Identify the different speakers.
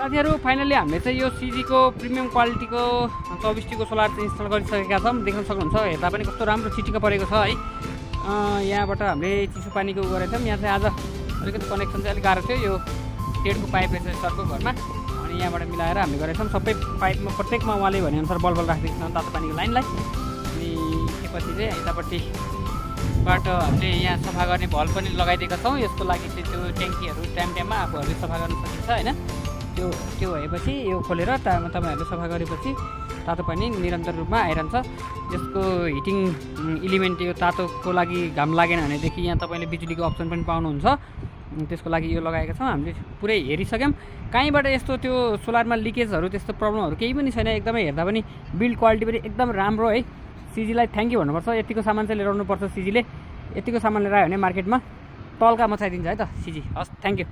Speaker 1: साथीहरू फाइनली हामीले चाहिँ यो सिजीको प्रिमियम क्वालिटीको 24T को सोलर चाहिँ इन्स्टल गरिसकेका छौँ। देख्न सक्नुहुन्छ हेर्दा पनि कस्तो राम्रो चिटिक्क परेको छ है। यहाँबाट हामीले चिसो पानीको गरेको थियौँ। यहाँ चाहिँ आज अलिकति कनेक्सन चाहिँ अलिक गाह्रो थियो यो टेडको पाइप रहेछ सरको घरमा, अनि यहाँबाट मिलाएर हामीले गरेका छौँ। सबै पाइपमा प्रत्येकमा उहाँले भनेअनुसार बल राखिदिएको छौँ तातो पानीको लाइनलाई। अनि त्यसपछि चाहिँ यतापट्टिबाट हामीले यहाँ सफा गर्ने भल पनि लगाइदिएका छौँ। यसको लागि चाहिँ त्यो ट्याङ्कीहरू टाइममा आफूहरूले सफा गर्न सकिन्छ होइन। त्यो भएपछि यो खोलेर तपाईँहरूले सफा गरेपछि तातो पानी निरन्तर रूपमा आइरहन्छ। यसको हिटिङ इलिमेन्ट यो तातोको लागि घाम लागेन भनेदेखि यहाँ तपाईँले बिजुलीको अप्सन पनि पाउनुहुन्छ। त्यसको लागि यो लगाएका छौँ। हामीले पुरै हेरिसक्यौँ कहीँबाट यस्तो त्यो सोलरमा लिकेजहरू त्यस्तो प्रब्लमहरू केही पनि छैन। एकदमै हेर्दा पनि बिल्ड क्वालिटी पनि एकदम राम्रो है। सिजीलाई थ्याङ्क यू भन्नुपर्छ। यतिको सामान चाहिँ लिएर आउनुपर्छ सिजीले। यतिको सामान लिएर आयो भने मार्केटमा तल्का मचाइदिन्छ है त सिजी। हस्, थ्याङ्क यू।